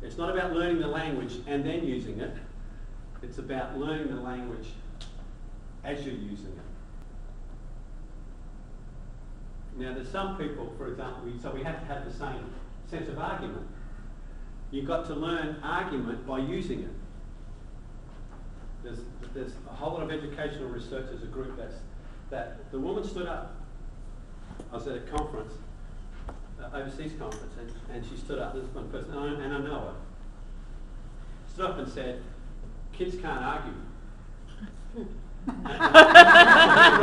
It's not about learning the language and then using it. It's about learning the language as you're using it. Now there's some people, for example, we have to have the same sense of argument. You've got to learn argument by using it. There's a whole lot of educational research as a group that the woman stood up. I was at a conference, overseas conference, and she stood up, this one person, and I know her. Stood up and said, kids can't argue. And I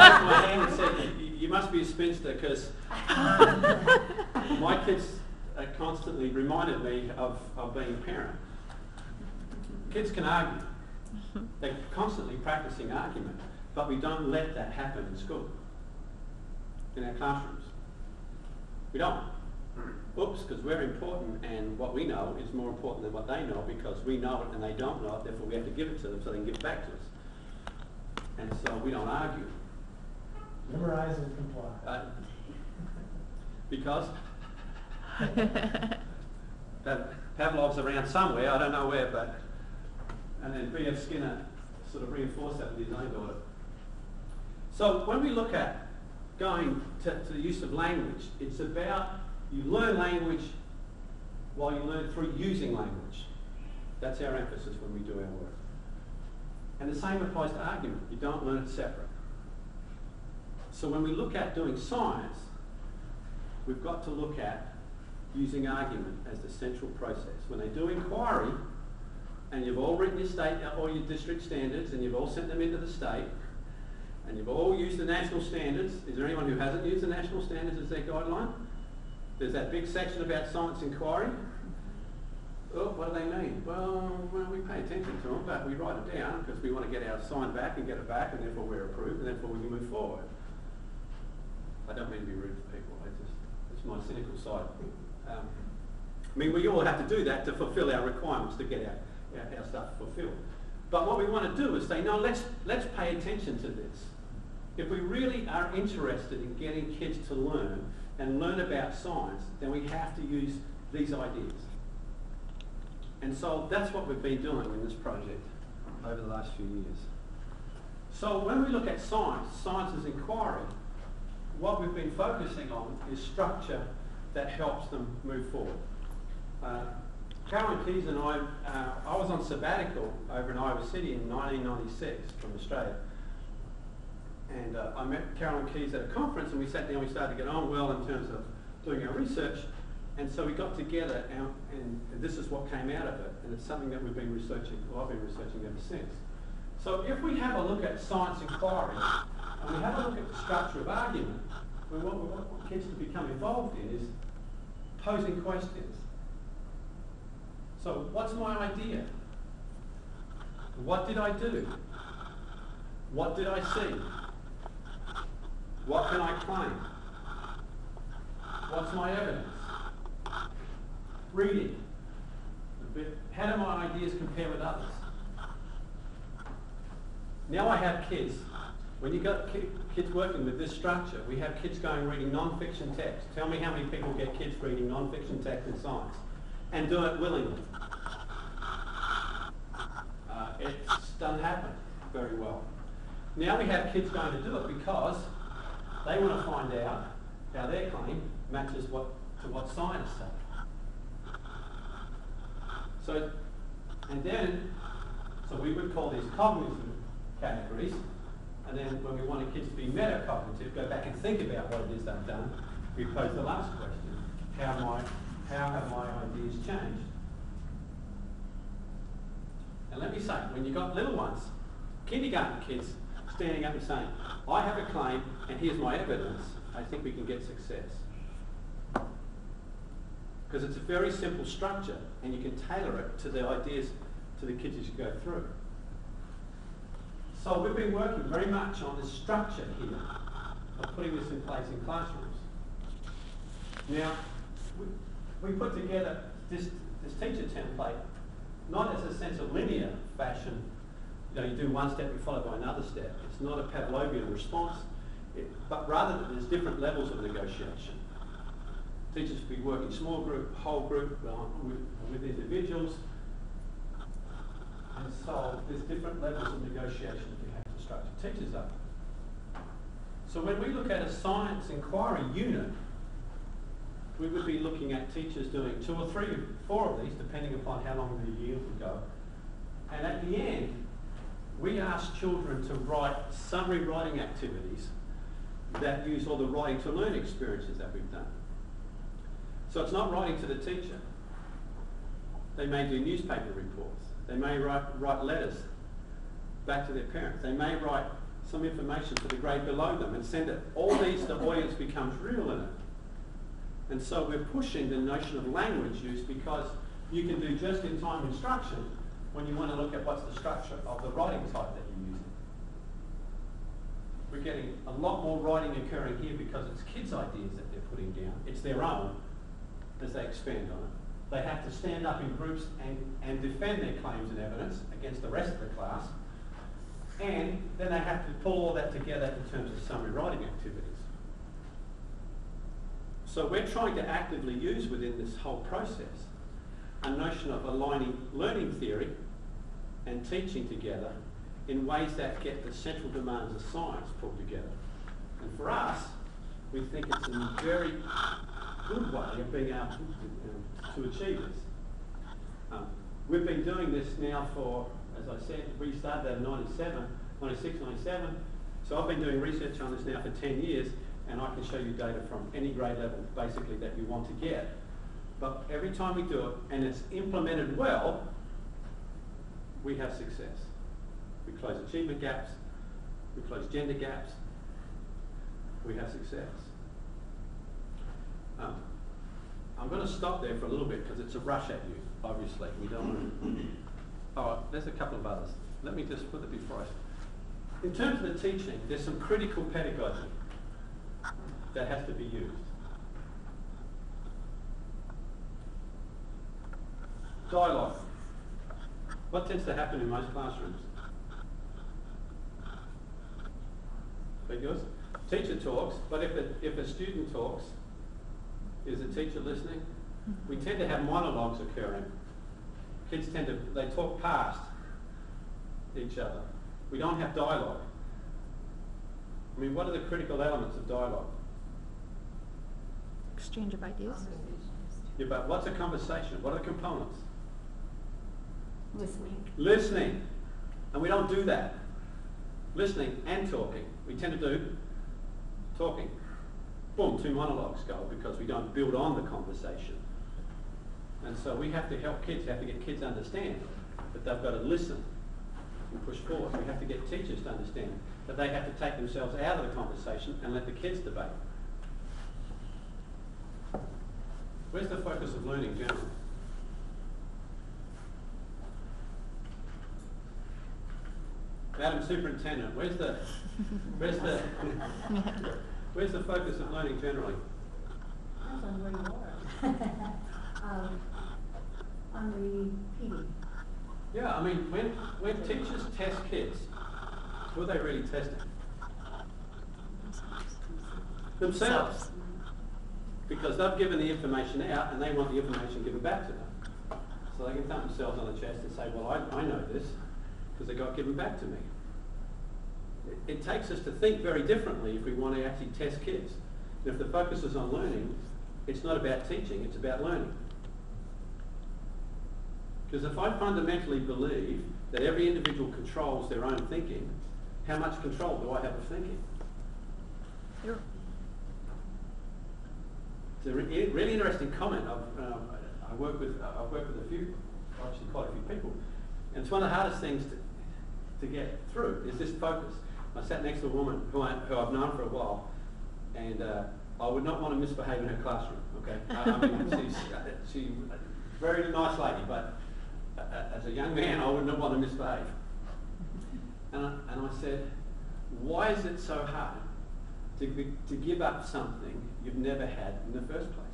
raised my hand and said, you must be a spinster, because my kids constantly reminded me of being a parent. Kids can argue. They're constantly practicing argument, but we don't let that happen in school, in our classrooms. We don't. Oops, because we're important and what we know is more important than what they know, because we know it and they don't know it, therefore we have to give it to them so they can give it back to us. And so we don't argue. Memorize and comply. Because Pavlov's around somewhere, I don't know where, but and then B.F. Skinner sort of reinforced that with his own daughter. So when we look at going to the use of language, it's about you learn language while you learn through using language. That's our emphasis when we do our work. And the same applies to argument. You don't learn it separate. So when we look at doing science, we've got to look at using argument as the central process. When they do inquiry, and you've all written your state, all your district standards, and you've all sent them into the state, and you've all used the national standards. Is there anyone who hasn't used the national standards as their guideline? There's that big section about science inquiry. Oh, what do they mean? Well, we pay attention to them, but we write it down because we want to get our sign back and get it back, and therefore we're approved, and therefore we can move forward. I don't mean to be rude to people. It's my cynical side. I mean, we all have to do that to fulfil our requirements to get our stuff fulfilled. But what we want to do is say, no, let's pay attention to this. If we really are interested in getting kids to learn and learn about science, then we have to use these ideas. And so that's what we've been doing in this project over the last few years. So when we look at science as inquiry, what we've been focusing on is structure that helps them move forward. Carolyn Keyes and I was on sabbatical over in Iowa City in 1996 from Australia. And I met Carolyn Keyes at a conference, and we sat down, we started to get on well in terms of doing our research. And so we got together, and this is what came out of it. And it's something that we've been researching, well, I've been researching ever since. So if we have a look at science inquiry, and we have a look at the structure of argument, what we want kids to become involved in is posing questions. So what's my idea? What did I do? What did I see? What can I claim? What's my evidence? Reading. How do my ideas compare with others? Now I have kids. When you've got kids working with this structure, we have kids going reading non-fiction text. Tell me how many people get kids reading non-fiction text in science and do it willingly. It doesn't happen very well. Now we have kids going to do it because they want to find out how their claim matches to what scientists say. So we would call these cognitive categories, and then when we wanted kids to be metacognitive, go back and think about what it is they've done, we pose the last question: how have my ideas changed? And let me say, when you've got little ones, kindergarten kids standing up and saying, I have a claim and here's my evidence, I think we can get success. Because it's a very simple structure and you can tailor it to the ideas to the kids as you go through. So we've been working very much on this structure here of putting this in place in classrooms. Now, we put together this teacher template not as a sense of linear fashion. You know, you do one step, you follow by another step. It's not a Pavlovian response, but rather that there's different levels of negotiation. Teachers will be working small group, whole group, with individuals. And so there's different levels of negotiation that we have to structure teachers up. So when we look at a science inquiry unit, we would be looking at teachers doing 2 or 3 or 4 of these, depending upon how long the year would go. And at the end, we ask children to write summary writing activities that use all the writing to learn experiences that we've done. So it's not writing to the teacher. They may do newspaper reports. They may write letters back to their parents. They may write some information for the grade below them and send it. All these, the audience becomes real in it. And so we're pushing the notion of language use, because you can do just-in-time instruction when you want to look at what's the structure of the writing type that you're using. We're getting a lot more writing occurring here because it's kids' ideas that they're putting down. It's their own as they expand on it. They have to stand up in groups and defend their claims and evidence against the rest of the class. And then they have to pull all that together in terms of summary writing activities. So we're trying to actively use within this whole process a notion of aligning learning theory and teaching together in ways that get the central demands of science pulled together. And for us, we think it's a very good way of being able to achieve this. We've been doing this now for, as I said, we started that in 96, 97. So I've been doing research on this now for 10 years, and I can show you data from any grade level, basically, that you want to get. But every time we do it, and it's implemented well, we have success. We close achievement gaps, we close gender gaps, we have success. I'm going to stop there for a little bit because it's a rush at you, obviously. We don't want to... Oh, there's a couple of others. Let me just put it before I... In terms of the teaching, there's some critical pedagogy that has to be used. Dialogue. What tends to happen in most classrooms? Because teacher talks, but if a student talks, is the teacher listening? We tend to have monologues occurring. Kids they talk past each other. We don't have dialogue. I mean, what are the critical elements of dialogue? Exchange of ideas. Yeah, but what's a conversation? What are the components? Listening. Listening. And we don't do that. Listening and talking. We tend to do talking. Boom, 2 monologues go because we don't build on the conversation. And so we have to help kids, we have to get kids to understand that they've got to listen and push forward. We have to get teachers to understand that they have to take themselves out of the conversation and let the kids debate. Where's the focus of learning generally? Madam Superintendent, where's the focus of learning generally? Depends on where you are. On the PD. Yeah, I mean, when teachers test kids, who are they really testing? Themselves. Because they've given the information out and they want the information given back to them. So they can thump themselves on the chest and say, well, I know this because it got given back to me. It takes us to think very differently if we want to actually test kids. And if the focus is on learning, it's not about teaching, it's about learning. Because if I fundamentally believe that every individual controls their own thinking, how much control do I have of thinking? Sure. It's a really interesting comment. I've worked with a few, actually quite a few people, and it's one of the hardest things to get through is this focus. I sat next to a woman who I've known for a while, and I would not want to misbehave in her classroom. Okay, I mean she's a very nice lady, but as a young man, I wouldn't want to misbehave. And I said, why is it so hard to give up something you've never had in the first place?